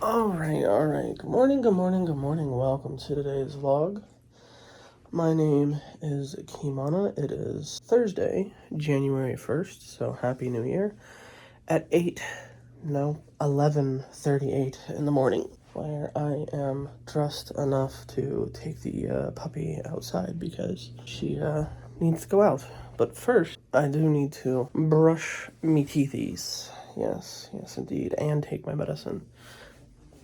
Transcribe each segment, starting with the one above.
All right. Good morning. Welcome to today's vlog. My name is Kimana. It is Thursday, January 1st, so Happy New Year. At 11:38 in the morning, where I am dressed enough to take the puppy outside because she needs to go out. But first, I do need to brush me teethies. Yes, indeed, and take my medicine,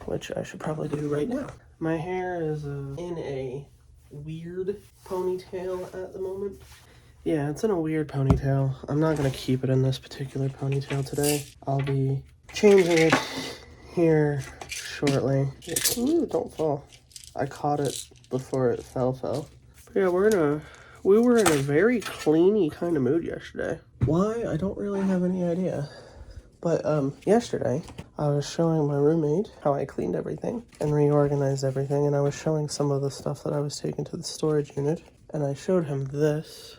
which I should probably do right now. My hair is in a weird ponytail at the moment. Yeah, it's in a weird ponytail. I'm not going to keep it in this particular ponytail today. I'll be changing it here shortly. Ooh, don't fall. I caught it before it fell. But yeah, we were in a very cleany kind of mood yesterday. Why? I don't really have any idea. But yesterday, I was showing my roommate how I cleaned everything and reorganized everything, and I was showing some of the stuff that I was taking to the storage unit, and I showed him this,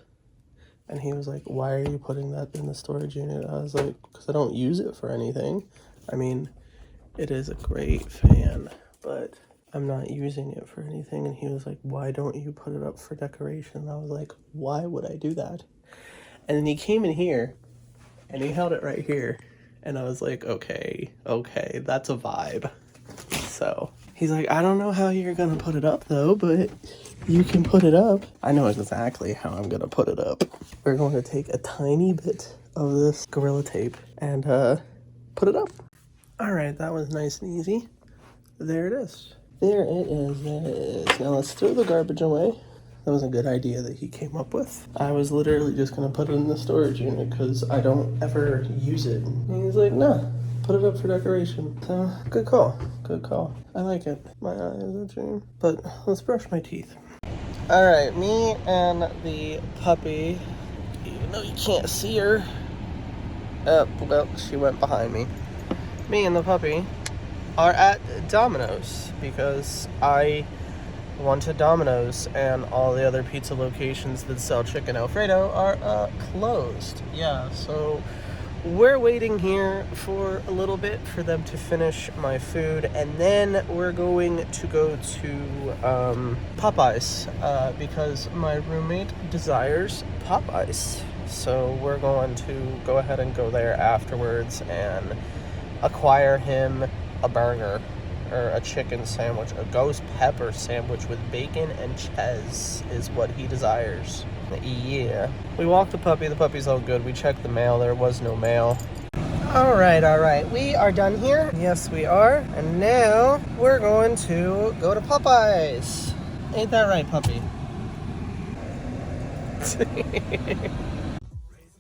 and he was like, why are you putting that in the storage unit? I was like, because I don't use it for anything. I mean, it is a great fan, but I'm not using it for anything. And he was like, why don't you put it up for decoration? And I was like, why would I do that? And then he came in here, and he held it right here. And I was like, okay, that's a vibe. So he's like, I don't know how you're gonna put it up though, but you can put it up. I know exactly how I'm gonna put it up. We're going to take a tiny bit of this Gorilla Tape and put it up. All right, that was nice and easy. There it is. There it is. Now let's throw the garbage away. That was a good idea that he came up with. I was literally just going to put it in the storage unit because I don't ever use it. And he's like, no, put it up for decoration. So, good call. I like it. My eye is itching. But let's brush my teeth. All right, me and the puppy, even though you can't see her. Well, she went behind me. Me and the puppy are at Domino's because I wanted Domino's and all the other pizza locations that sell chicken Alfredo are closed. Yeah, so we're waiting here for a little bit for them to finish my food, and then we're going to go to Popeyes because my roommate desires Popeyes. So we're going to go ahead and go there afterwards and acquire him a burger. Or a chicken sandwich, a ghost pepper sandwich with bacon and cheese is what he desires. Yeah. We walked the puppy's all good. We checked the mail, there was no mail. All right. We are done here. Yes, we are. And now we're going to go to Popeyes. Ain't that right, puppy?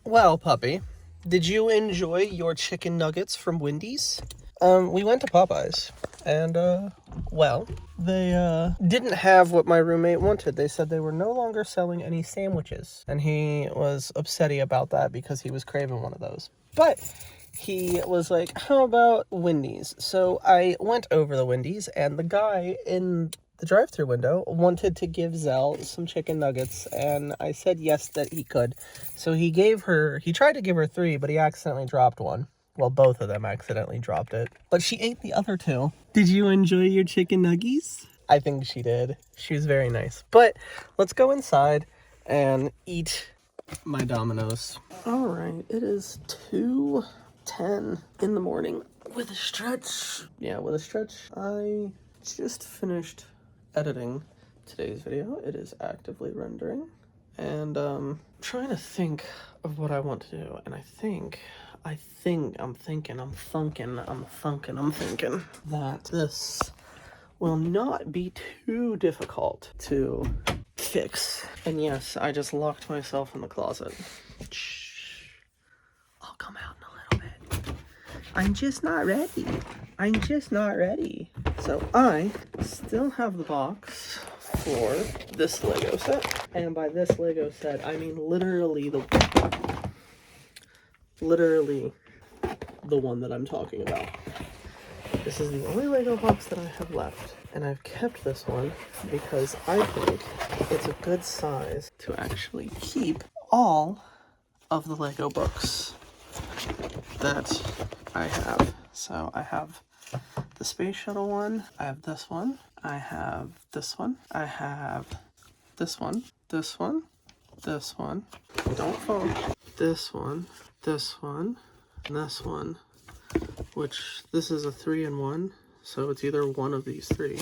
Well, puppy, did you enjoy your chicken nuggets from Wendy's? We went to Popeyes, and, well, they, didn't have what my roommate wanted. They said they were no longer selling any sandwiches, and he was upsetty about that because he was craving one of those. But he was like, how about Wendy's? So I went over the Wendy's, and the guy in the drive-thru window wanted to give Zell some chicken nuggets, and I said yes that he could. So he tried to give her 3, but he accidentally dropped one. Well, both of them accidentally dropped it. But she ate the other 2. Did you enjoy your chicken nuggies? I think she did. She was very nice. But let's go inside and eat my Domino's. All right, it is 2:10 in the morning with a stretch. Yeah, with a stretch. I just finished editing today's video. It is actively rendering. And trying to think of what I want to do. And I'm thinking that this will not be too difficult to fix. And yes, I just locked myself in the closet. Shh. I'll come out in a little bit. I'm just not ready. So I still have the box for this Lego set. And by this Lego set, I mean literally the one that I'm talking about. This is the only Lego box that I have left, and I've kept this one because I think it's a good size to actually keep all of the Lego books that I have. So I have the space shuttle one. I have this one. I have this one. I have this one. This one. This one. Don't fall. This one. This one. And this one. Which, this is a 3-in-1. So it's either one of these three.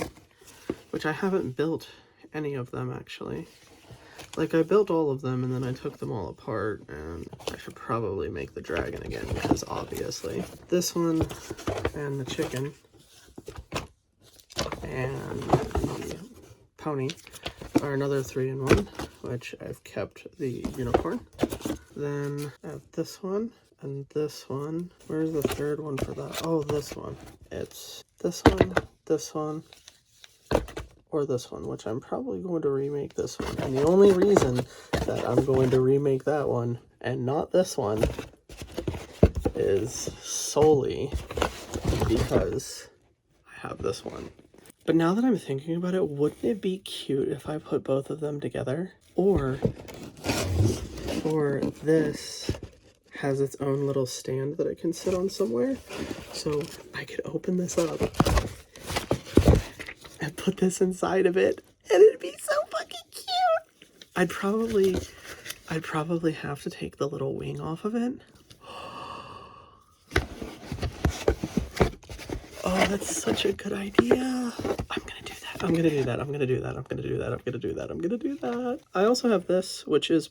Which I haven't built any of them, actually. Like, I built all of them, and then I took them all apart, and I should probably make the dragon again, because obviously. This one, and the chicken, and the pony are another 3-in-1, which I've kept the unicorn. Then I have this one, and this one. Where's the third one for that? Oh, this one. It's this one, or this one, which I'm probably going to remake this one. And the only reason that I'm going to remake that one and not this one is solely because I have this one. But now that I'm thinking about it, wouldn't it be cute if I put both of them together? Or this has its own little stand that I can sit on somewhere. So I could open this up and put this inside of it, and it'd be so fucking cute. I'd probably have to take the little wing off of it. Oh, that's such a good idea. I'm gonna do that. I'm gonna do that. I'm gonna do that. I'm gonna do that. I'm gonna do that. I'm gonna do that. I also have this, which is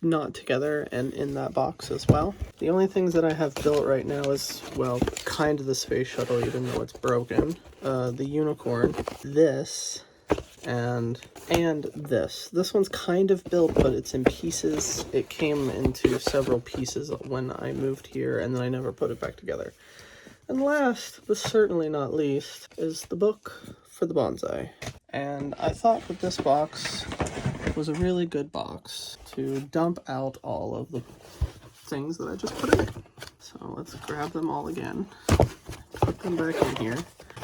not together and in that box as well. The only things that I have built right now is, well, kind of the space shuttle, even though it's broken. The unicorn, this, and this. This one's kind of built, but it's in pieces. It came into several pieces when I moved here, and then I never put it back together. And last, but certainly not least, is the book for the bonsai. And I thought that this box was a really good box to dump out all of the things that I just put in it. So let's grab them all again, put them back in here.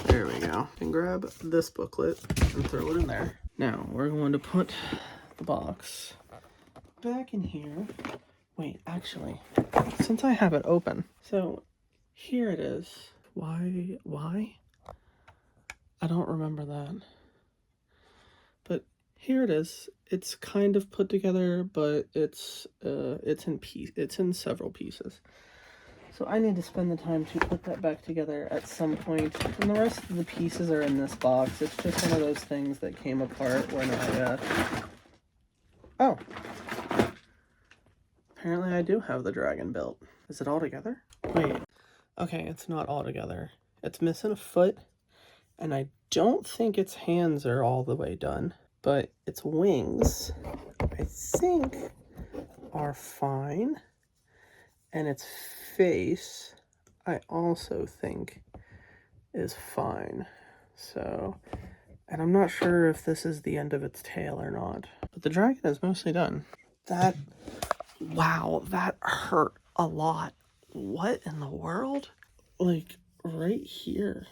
There we go. And grab this booklet and throw it in there. Now we're going to put the box back in here. Wait, actually, since I have it open, so here it is. Why? I don't remember that. But here it is. It's kind of put together, but it's in several pieces. So I need to spend the time to put that back together at some point. And the rest of the pieces are in this box. It's just one of those things that came apart when I oh. Apparently I do have the dragon built. Is it all together? Wait. Okay, it's not all together. It's missing a foot, and I don't think its hands are all the way done, but its wings, I think, are fine, and its face, I also think, is fine. So, and I'm not sure if this is the end of its tail or not, but the dragon is mostly done. Wow, that hurt a lot. What in the world? Like, right here.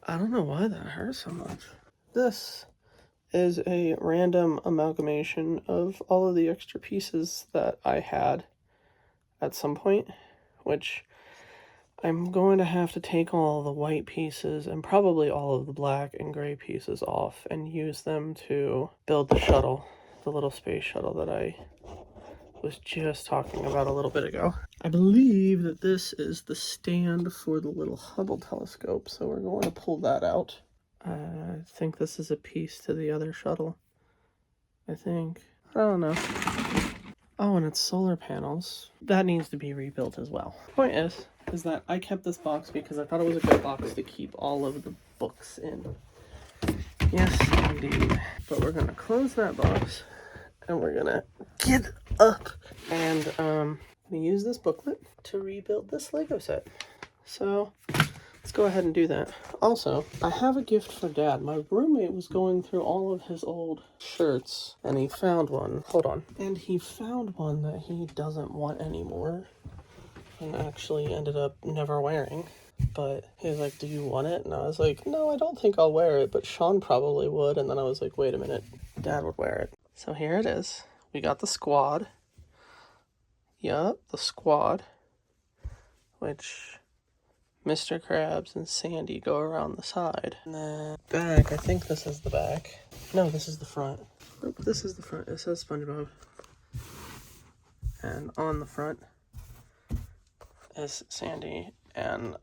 I don't know why that hurt so much. This is a random amalgamation of all of the extra pieces that I had at some point, which I'm going to have to take all the white pieces and probably all of the black and gray pieces off and use them to build the shuttle, the little space shuttle that I was just talking about a little bit ago. I believe that this is the stand for the little Hubble telescope, so we're going to pull that out. I think this is a piece to the other shuttle. I think. I don't know. Oh, and it's solar panels. That needs to be rebuilt as well. Point is that I kept this box because I thought it was a good box to keep all of the books in. Yes, indeed. But we're gonna close that box, and we're gonna get up, and I'm gonna use this booklet to rebuild this Lego set. So let's go ahead and do that. Also, I have a gift for Dad. My roommate was going through all of his old shirts, and he found one. Hold on. And he found one that he doesn't want anymore, and actually ended up never wearing. But he was like, do you want it? And I was like, no, I don't think I'll wear it, but Sean probably would. And then I was like, wait a minute, Dad would wear it. So here it is. We got the squad. Yup, the squad. Which Mr. Krabs and Sandy go around the side. And then back, I think this is the back. No, this is the front. Nope, this is the front. It says SpongeBob. And on the front is Sandy and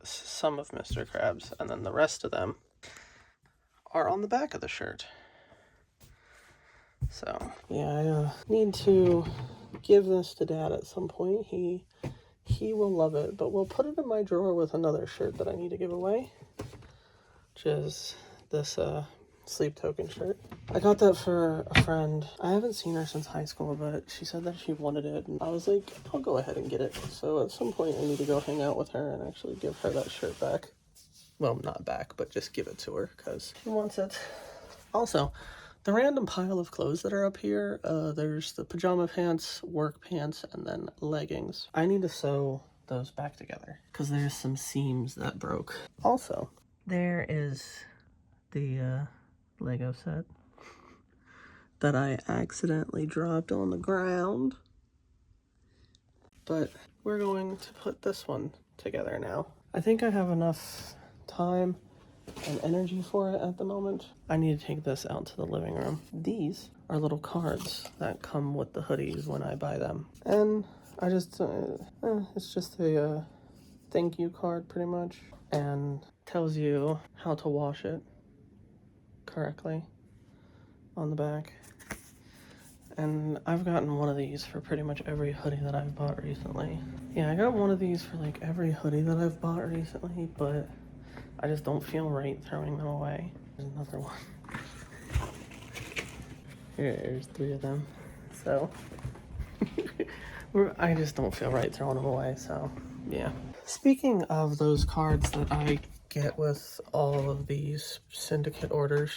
some of Mr. Krabs, and then the rest of them are on the back of the shirt. So yeah, I need to give this to Dad at some point. He will love it, but we'll put it in my drawer with another shirt that I need to give away, which is this sleep token shirt. I got that for a friend. I haven't seen her since high school, but she said that she wanted it, and I was like, I'll go ahead and get it. So at some point I need to go hang out with her and actually give her that shirt back. Well, not back, but just give it to her because she wants it. Also, the random pile of clothes that are up here, there's the pajama pants, work pants, and then leggings. I need to sew those back together because there's some seams that broke. Also, there is the Lego set that I accidentally dropped on the ground. But we're going to put this one together now. I think I have enough time and energy for it at the moment. I need to take this out to the living room. These are little cards that come with the hoodies when I buy them. And I just, it's just a thank you card pretty much. And tells you how to wash it correctly on the back. And I've gotten one of these for pretty much every hoodie that I've bought recently. Yeah, I got one of these for like every hoodie that I've bought recently, but I just don't feel right throwing them away. There's another one. Here's 3 of them. So, I just don't feel right throwing them away, so yeah. Speaking of those cards that I get with all of these syndicate orders,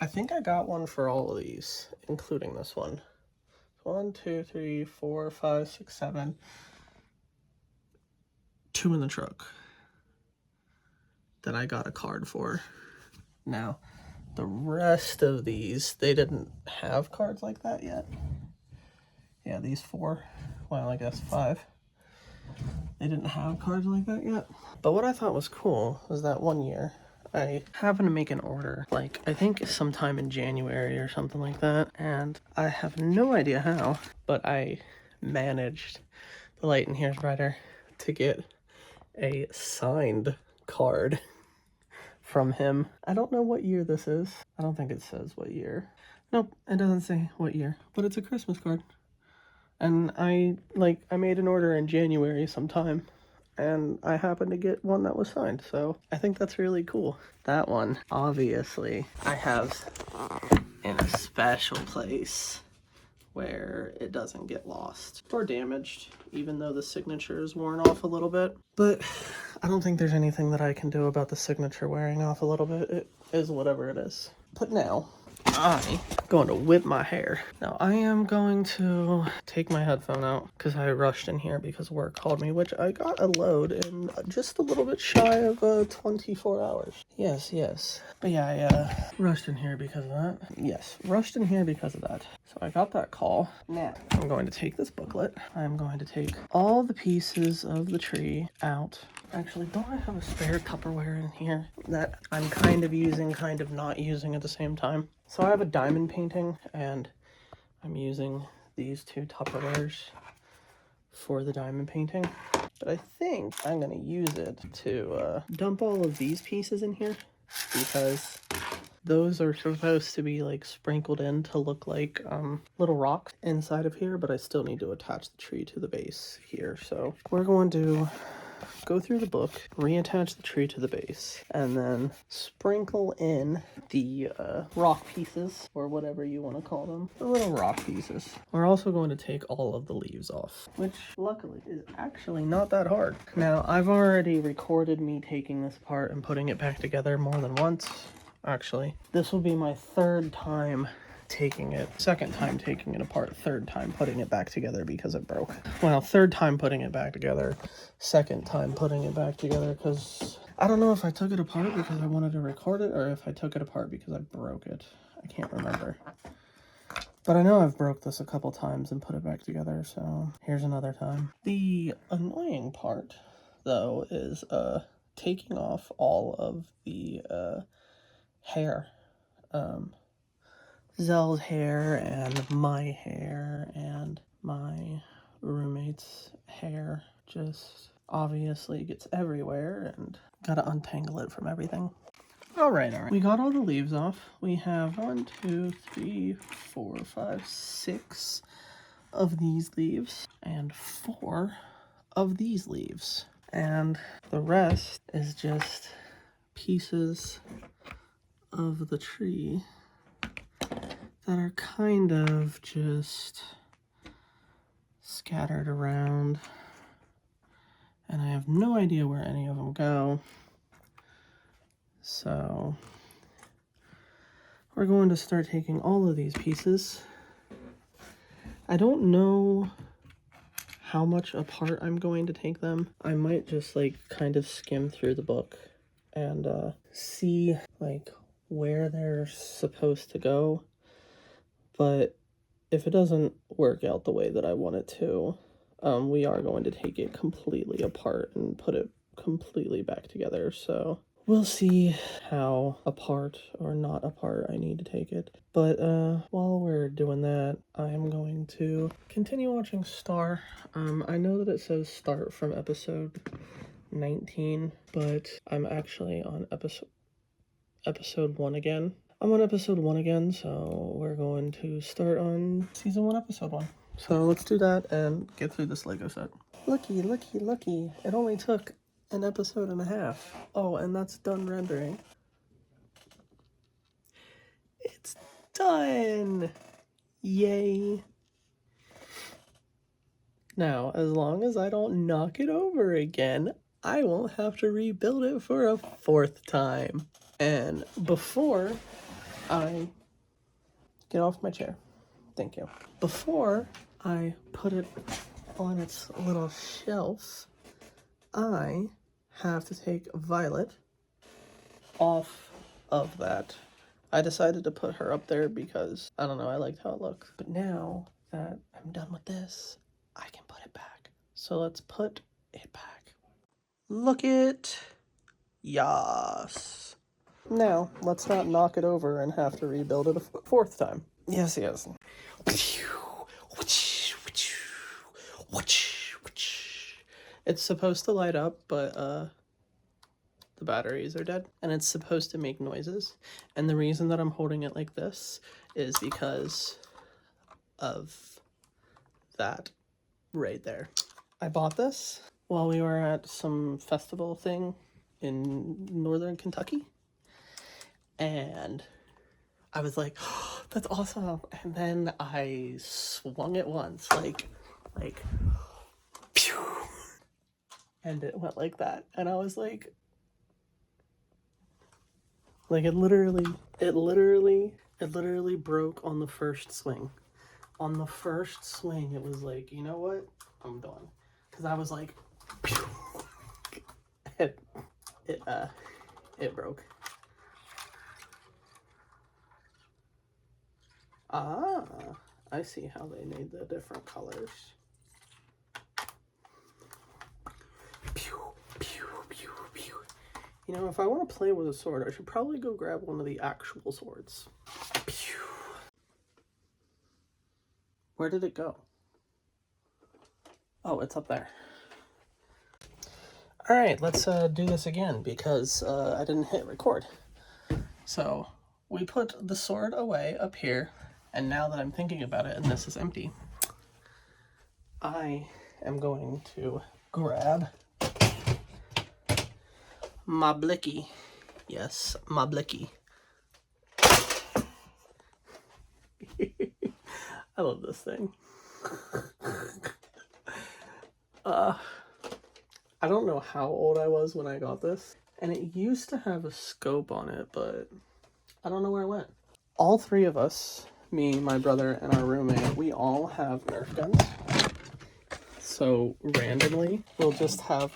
I think I got one for all of these, including this one. 1, 2, 3, 4, 5, 6, 7. 2 in the truck that I got a card for. Now, the rest of these, they didn't have cards like that yet. Yeah, these 4, well, I guess 5. They didn't have cards like that yet. But what I thought was cool was that one year, I happened to make an order, like, I think sometime in January or something like that, and I have no idea how, but I managed, the light in here is brighter, to get a signed card from him. I don't know what year this is. I don't think it says what year. Nope, it doesn't say what year, but it's a Christmas card. And I made an order in January sometime, and I happened to get one that was signed, so I think that's really cool. That one, obviously, I have in a special place where it doesn't get lost or damaged, even though the signature is worn off a little bit. But I don't think there's anything that I can do about the signature wearing off a little bit. It is whatever it is. But now, I'm going to whip my hair. Now, I am going to take my headphone out because I rushed in here because work called me, which I got a load in just a little bit shy of 24 hours. Yes. But yeah, I rushed in here because of that. Yes, rushed in here because of that. So I got that call. Now, I'm going to take this booklet. I'm going to take all the pieces of the tree out. Actually, don't I have a spare Tupperware in here that I'm kind of using, kind of not using at the same time? So I have a diamond painting, and I'm using these 2 Tupperwares for the diamond painting. But I think I'm going to use it to dump all of these pieces in here, because those are supposed to be like sprinkled in to look like little rocks inside of here, but I still need to attach the tree to the base here. So we're going to go through the book, reattach the tree to the base, and then sprinkle in the rock pieces, or whatever you want to call them, the little rock pieces. We're also going to take all of the leaves off, which luckily is actually not that hard. Now, I've already recorded me taking this apart and putting it back together more than once. Actually, this will be my 3rd time taking it, 2nd time taking it apart, 3rd time putting it back together because it broke. Well, 3rd time putting it back together, 2nd time putting it back together because I don't know if I took it apart because I wanted to record it or if I took it apart because I broke it. I can't remember. But I know I've broke this a couple times and put it back together, so here's another time. The annoying part, though, is taking off all of the hair. Zelle's hair and my hair and my roommate's hair just obviously gets everywhere, and gotta untangle it from everything. All right. We got all the leaves off. We have 1, 2, 3, 4, 5, 6 of these leaves and 4 of these leaves. And the rest is just pieces of the tree that are kind of just scattered around. And I have no idea where any of them go. So we're going to start taking all of these pieces. I don't know how much apart I'm going to take them. I might just like kind of skim through the book and see like where they're supposed to go. But if it doesn't work out the way that I want it to, we are going to take it completely apart and put it completely back together. So we'll see how apart or not apart I need to take it. But while we're doing that, I'm going to continue watching Star. I know that it says start from episode 19, but I'm actually on episode 1 again. I'm on episode 1 again, so we're going to start on season 1, episode 1. So let's do that and get through this Lego set. Looky, looky, looky. It only took an episode and a half. Oh, and that's done rendering. It's done! Yay. Now, as long as I don't knock it over again, I won't have to rebuild it for a 4th time. And before I get off my chair, thank you. Before I put it on its little shelf, I have to take Violet off of that. I decided to put her up there because, I don't know, I liked how it looked. But now that I'm done with this, I can put it back. So let's put it back. Look it. Yas. Now, let's not knock it over and have to rebuild it a 4th time. Yes, yes. It's supposed to light up, but the batteries are dead. And it's supposed to make noises. And the reason that I'm holding it like this is because of that right there. I bought this while we were at some festival thing in northern Kentucky. And I was like, oh, that's awesome. And then I swung it once, like, pew. And it went like that. And I was like it literally broke on the first swing. On the first swing, it was like, you know what? I'm done. Because I was like, pew. It broke. Ah, I see how they made the different colors. Pew, pew, pew, pew. You know, if I want to play with a sword, I should probably go grab one of the actual swords. Pew. Where did it go? Oh, it's up there. All right, let's do this again because I didn't hit record. So we put the sword away up here. And now that I'm thinking about it and this is empty, I am going to grab my blicky. Yes, my blicky. I love this thing. I don't know how old I was when I got this. And it used to have a scope on it, but I don't know where it went. All 3 of us, me, my brother, and our roommate, we all have Nerf guns. So randomly, we'll just have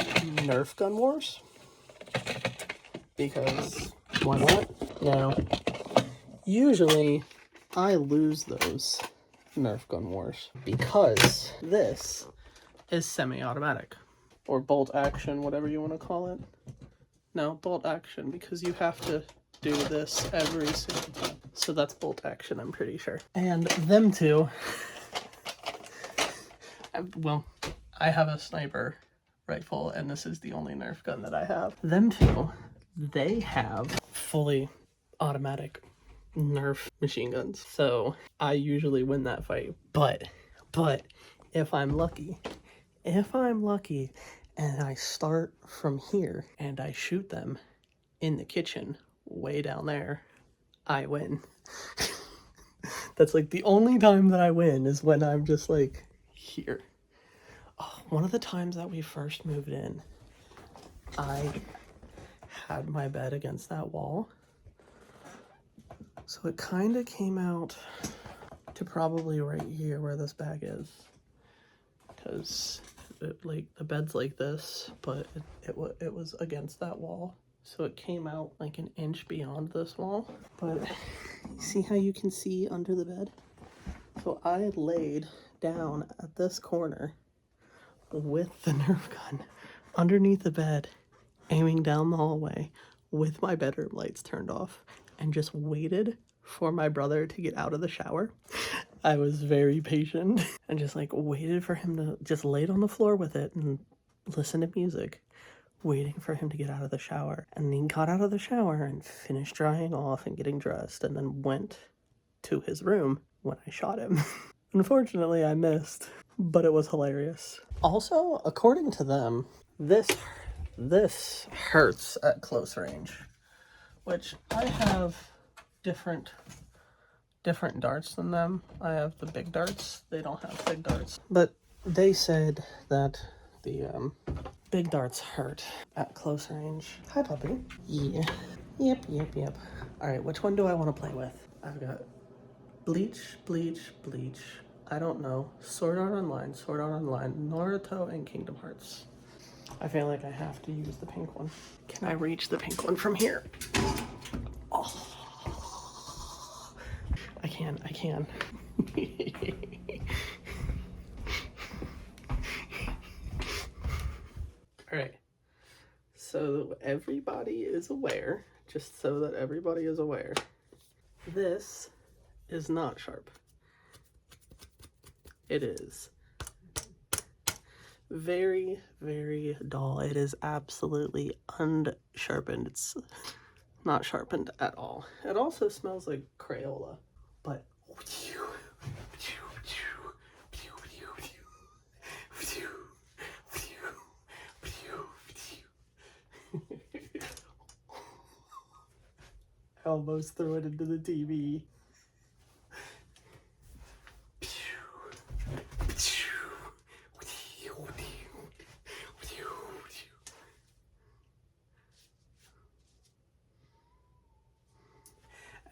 Nerf gun wars. Because why not? Now, usually I lose those Nerf gun wars because this is semi-automatic or bolt action, whatever you want to call it. No, bolt action, because you have to do this every single time. So that's bolt action, I'm pretty sure. And them two, well, I have a sniper rifle, and this is the only Nerf gun that I have. Them two, they have fully automatic Nerf machine guns. So I usually win that fight. But if I'm lucky, and I start from here and I shoot them in the kitchen way down there, I win. That's like the only time that I win is when I'm just like here. Oh, one of the times that we first moved in, I had my bed against that wall. So it kind of came out to probably right here where this bag is. Because like the bed's like this, but it was against that wall. So it came out like an inch beyond this wall. But see how you can see under the bed? So I had laid down at this corner with the Nerf gun underneath the bed, aiming down the hallway with my bedroom lights turned off, and just waited for my brother to get out of the shower. I was very patient and just like waited for him to just laid on the floor with it and listen to music, waiting for him to get out of the shower. And he got out of the shower and finished drying off and getting dressed, and then went to his room when I shot him. Unfortunately, I missed, but it was hilarious. Also, according to them, this hurts at close range, which I have different darts than them. I have the big darts. They don't have big darts. But they said that the big darts hurt at close range. Hi, puppy. Yeah. Yep. All right, which one do I want to play with? I've got Bleach. I don't know. Sword Art Online, Naruto, and Kingdom Hearts. I feel like I have to use the pink one. Can I reach the pink one from here? Oh. I can. Alright. So everybody is aware, just so that everybody is aware, this is not sharp. It is very, very dull. It is absolutely unsharpened. It's not sharpened at all. It also smells like Crayola, but I almost threw it into the TV.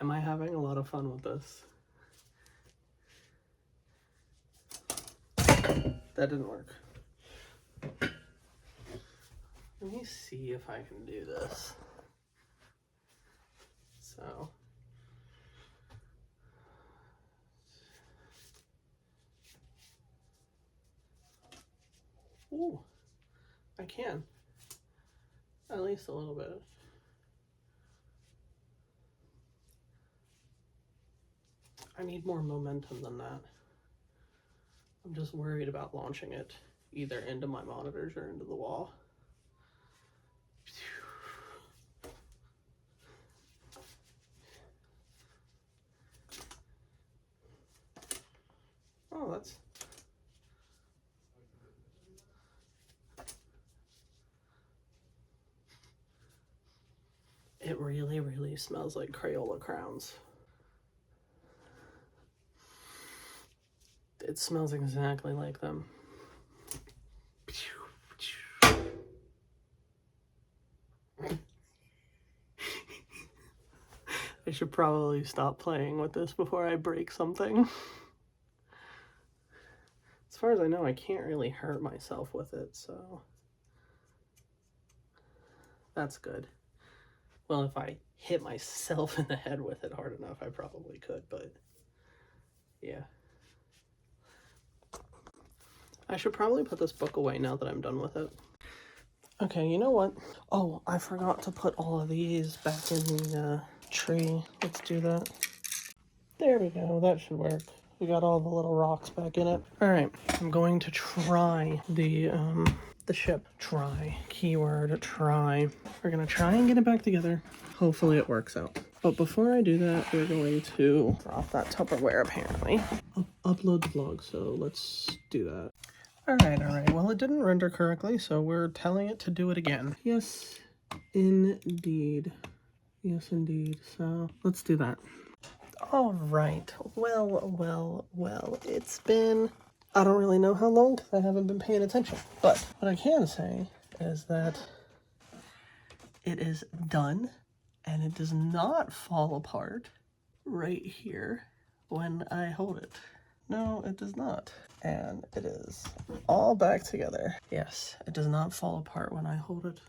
Am I having a lot of fun with this? That didn't work. Let me see if I can do this. So. Ooh, I can. At least a little bit. I need more momentum than that. I'm just worried about launching it either into my monitors or into the wall. Oh, that's... It really, really smells like Crayola crowns. It smells exactly like them. I should probably stop playing with this before I break something. As far as I know, I can't really hurt myself with it, so that's good. Well, if I hit myself in the head with it hard enough, I probably could, but Yeah. I should probably put this book away now that I'm done with it. Okay, you know what? Oh, I forgot to put all of these back in the tree. Let's do that. There we go, that should work. We got all the little rocks back in it. All right, I'm going to try the ship. Try. Keyword, try. We're gonna try and get it back together. Hopefully it works out. But before I do that, we're going to drop that Tupperware, apparently. Upload the vlog, so let's do that. All right. Well, it didn't render correctly, so we're telling it to do it again. Yes, indeed. Yes, indeed. So let's do that. All right. Well. It's been, I don't really know how long because I haven't been paying attention. But what I can say is that it is done and it does not fall apart right here when I hold it. No, it does not. And it is all back together. Yes, it does not fall apart when I hold it.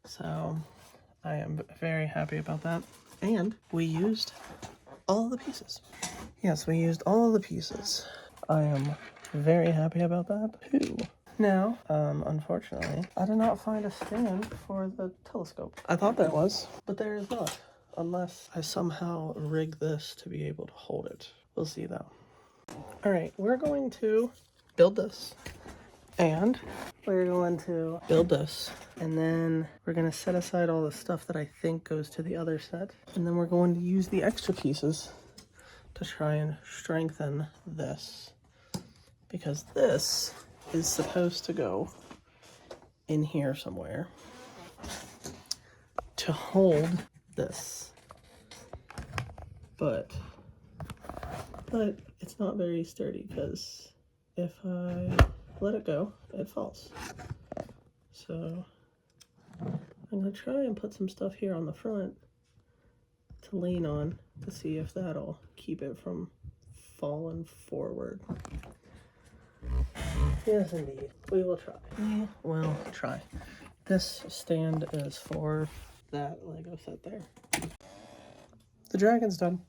So I am very happy about that. And we used all the pieces. Yes, we used all the pieces. I am very happy about that too. Now, unfortunately, I did not find a stand for the telescope. I thought there was, but there is not. Unless I somehow rig this to be able to hold it. We'll see though. All right, we're going to build this. And we're going to build this. And then we're going to set aside all the stuff that I think goes to the other set. And then we're going to use the extra pieces to try and strengthen this. Because this is supposed to go in here somewhere to hold this. But it's not very sturdy because if I let it go, it falls. So I'm going to try and put some stuff here on the front to lean on to see if that'll keep it from falling forward. Yes, indeed. We will try. We will try. This stand is for that Lego set there. The dragon's done.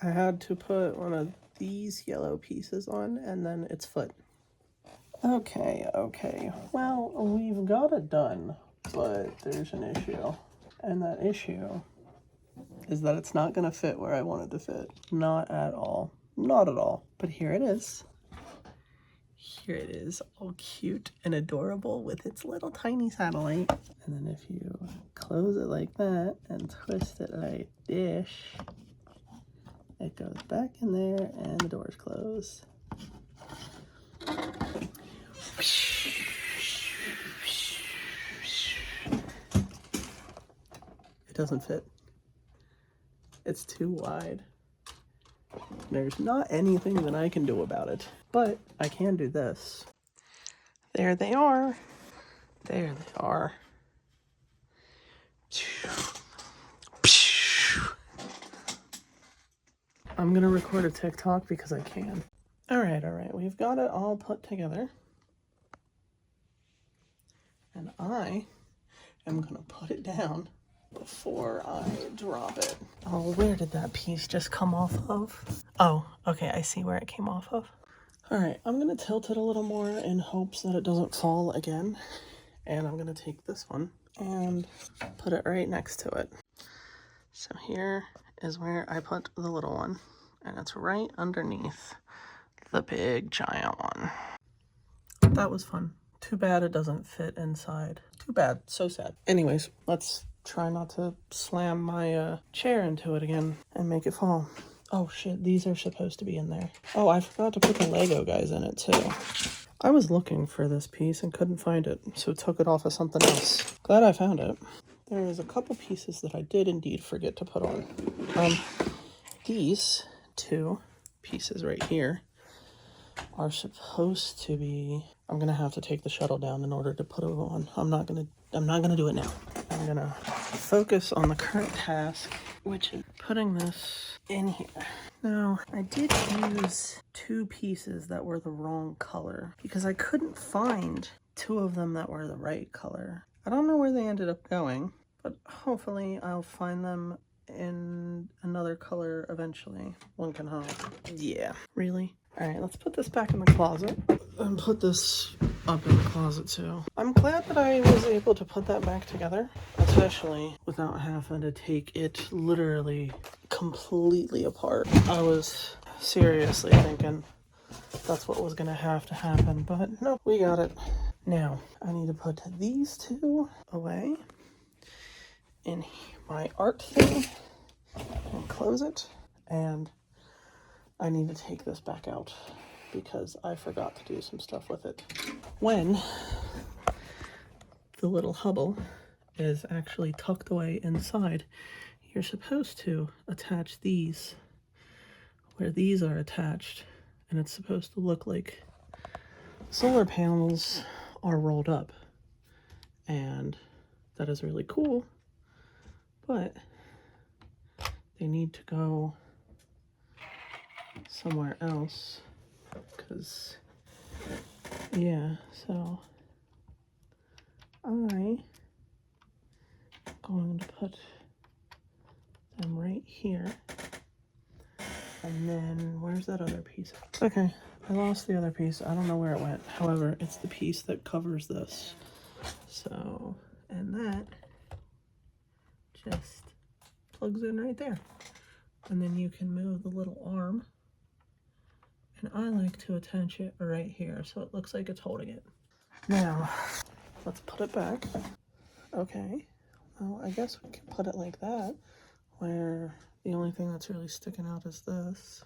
I had to put one of these yellow pieces on and then its foot. Okay. Well, we've got it done, but there's an issue. And that issue is that it's not going to fit where I want it to fit. Not at all. Not at all. But here it is. Here it is, all cute and adorable with its little tiny satellite. And then if you close it like that and twist it like this, it goes back in there and the doors close. It doesn't fit. It's too wide. There's not anything that I can do about it, but I can do this. There they are. There they are. I'm gonna record a TikTok because I can. All right. We've got it all put together. And I am gonna put it down before I drop it. Oh, where did that piece just come off of? Oh, okay, I see where it came off of. All right, I'm gonna tilt it a little more in hopes that it doesn't fall again. And I'm gonna take this one and put it right next to it. So here is where I put the little one, and it's right underneath the big giant one. That was fun. Too bad it doesn't fit inside. Too bad, so sad. Anyways, let's try not to slam my chair into it again and make it fall. Oh shit, these are supposed to be in there. Oh, I forgot to put the Lego guys in it too. I was looking for this piece and couldn't find it, so took it off of something else. Glad I found it. There is a couple pieces that I did indeed forget to put on. These two pieces right here are supposed to be, I'm gonna have to take the shuttle down in order to put it on. I'm not gonna do it now. I'm gonna focus on the current task, which is putting this in here. Now, I did use two pieces that were the wrong color because I couldn't find two of them that were the right color. I don't know where they ended up going, but hopefully I'll find them in another color eventually. One can hope. Yeah. Really? All right, let's put this back in the closet and put this up in the closet too. I'm glad that I was able to put that back together, especially without having to take it literally completely apart. I was seriously thinking that's what was gonna have to happen, but no, we got it. Now, I need to put these two away in my art thing and close it, and I need to take this back out because I forgot to do some stuff with it. When the little Hubble is actually tucked away inside, you're supposed to attach these where these are attached, and it's supposed to look like solar panels are rolled up, and that is really cool, but they need to go somewhere else because yeah, so I'm going to put them right here. And then where's that other piece? Okay, I lost the other piece. I don't know where it went. However, it's the piece that covers this. So, and that just plugs in right there. And then you can move the little arm. And I like to attach it right here so it looks like it's holding it. Now, let's put it back. Okay, well, I guess we can put it like that, where the only thing that's really sticking out is this.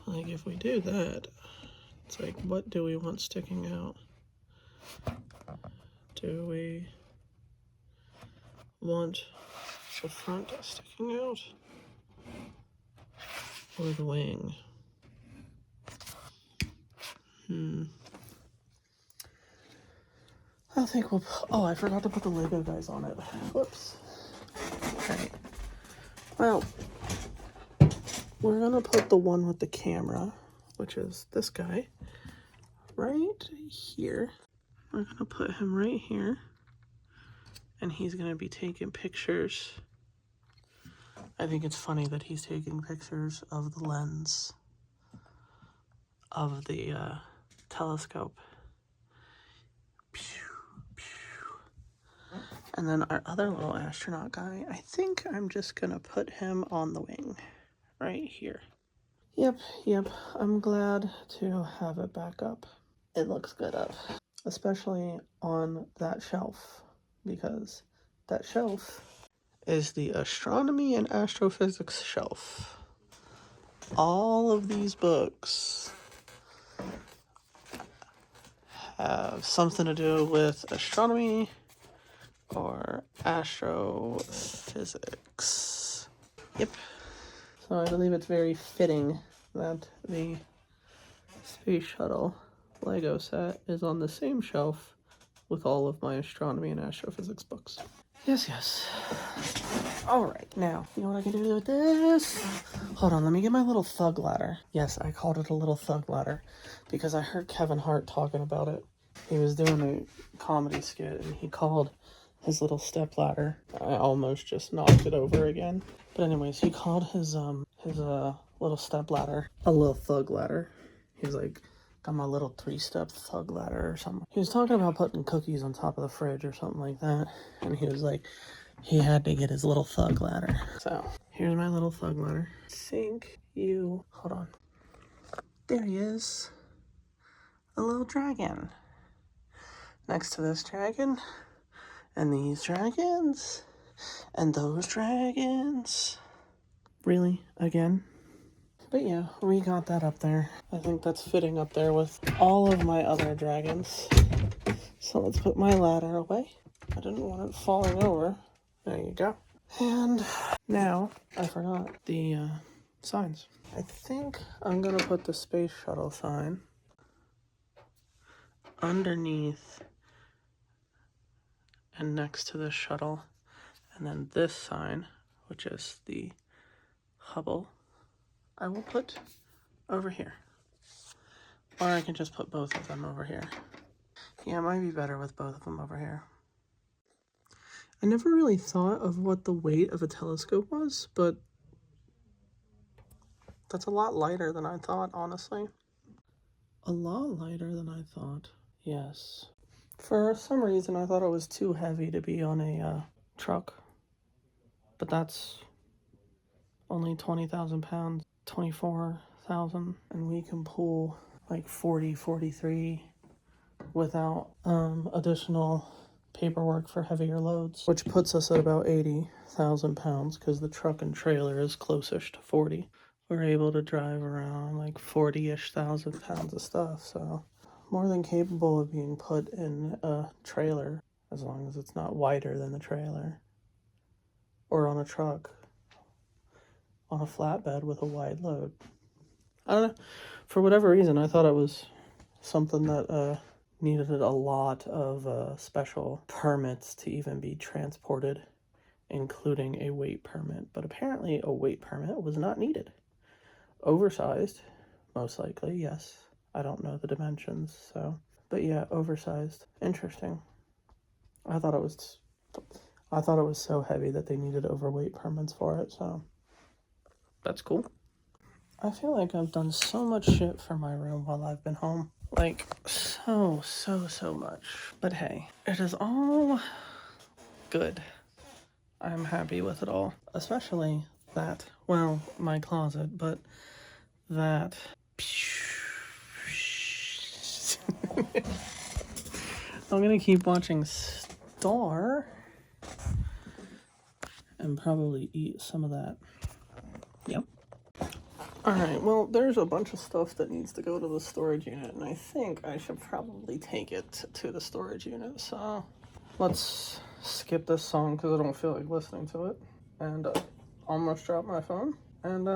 Like, if we do that, it's like, what do we want sticking out? Do we want the front sticking out? Or the wing? I think we'll... Oh, I forgot to put the Lego guys on it. Whoops. Okay. Well, we're gonna put the one with the camera, which is this guy, right here. We're gonna put him right here, and he's gonna be taking pictures. I think it's funny that he's taking pictures of the lens of the telescope. And then our other little astronaut guy, I think I'm just gonna put him on the wing, right here. Yep, I'm glad to have it back up. It looks good up, especially on that shelf, because that shelf is the astronomy and astrophysics shelf. All of these books have something to do with astronomy or astrophysics. Yep. So I believe it's very fitting that the Space Shuttle Lego set is on the same shelf with all of my astronomy and astrophysics books. Yes. Alright, now, you know what I can do with this? Hold on, let me get my little thug ladder. Yes, I called it a little thug ladder because I heard Kevin Hart talking about it. He was doing a comedy skit and he called his little step ladder. I almost just knocked it over again. But anyways, he called his little step ladder a little thug ladder. He was like, got my little 3-step thug ladder or something. He was talking about putting cookies on top of the fridge or something like that. And he was like, he had to get his little thug ladder. So, here's my little thug ladder. Hold on. There he is. A little dragon. Next to this dragon, and these dragons, and those dragons. Really? Again? But yeah, we got that up there. I think that's fitting up there with all of my other dragons. So let's put my ladder away. I didn't want it falling over. There you go. And now, I forgot the signs. I think I'm gonna put the space shuttle sign underneath and next to the shuttle. And then this sign, which is the Hubble, I will put over here. Or I can just put both of them over here. Yeah, it might be better with both of them over here. I never really thought of what the weight of a telescope was, but that's a lot lighter than I thought, honestly. A lot lighter than I thought, yes. For some reason, I thought it was too heavy to be on a truck, but that's only 20,000 pounds, 24,000, and we can pull like 40, 43 without additional paperwork for heavier loads, which puts us at about 80,000 pounds because the truck and trailer is closest to 40. We're able to drive around like 40-ish thousand pounds of stuff, so more than capable of being put in a trailer as long as it's not wider than the trailer, or on a truck on a flatbed with a wide load. I don't know, for whatever reason I thought it was something that needed a lot of special permits to even be transported, including a weight permit, but apparently a weight permit was not needed. Oversized, most likely, yes. I don't know the dimensions, so, but yeah, oversized. Interesting. I thought it was so heavy that they needed overweight permits for it, so that's cool. I feel like I've done so much shit for my room while I've been home. Like, so much. But hey, it is all good. I'm happy with it all. Especially that, well, my closet, but that... I'm gonna keep watching Star and probably eat some of that. Yep. Alright, well, there's a bunch of stuff that needs to go to the storage unit, and I think I should probably take it to the storage unit, so let's skip this song because I don't feel like listening to it, and almost drop my phone, and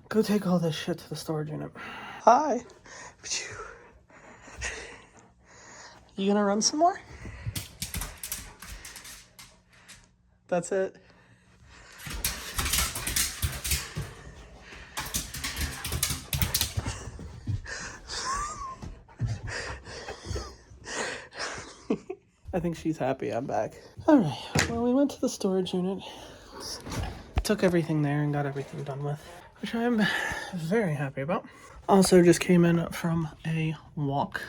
go take all this shit to the storage unit. Hi! You gonna run some more? That's it. I think she's happy I'm back. Alright, well, we went to the storage unit, took everything there and got everything done with, which I'm very happy about. Also just came in from a walk,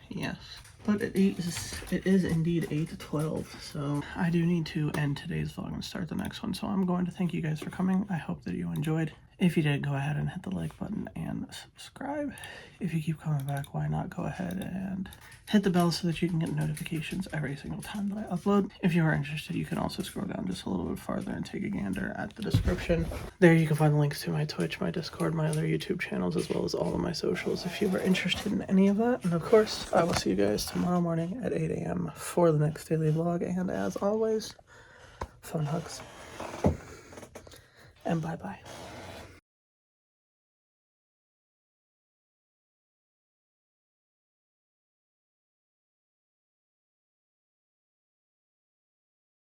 yes. But it is indeed 8:12, so I do need to end today's vlog and start the next one. So I'm going to thank you guys for coming. I hope that you enjoyed. If you did, go ahead and hit the like button and subscribe. If you keep coming back, why not go ahead and hit the bell so that you can get notifications every single time that I upload. If you are interested, you can also scroll down just a little bit farther and take a gander at the description. There you can find links to my Twitch, my Discord, my other YouTube channels, as well as all of my socials if you are interested in any of that. And of course, I will see you guys tomorrow morning at 8 a.m. for the next daily vlog. And as always, phone hugs. And bye-bye.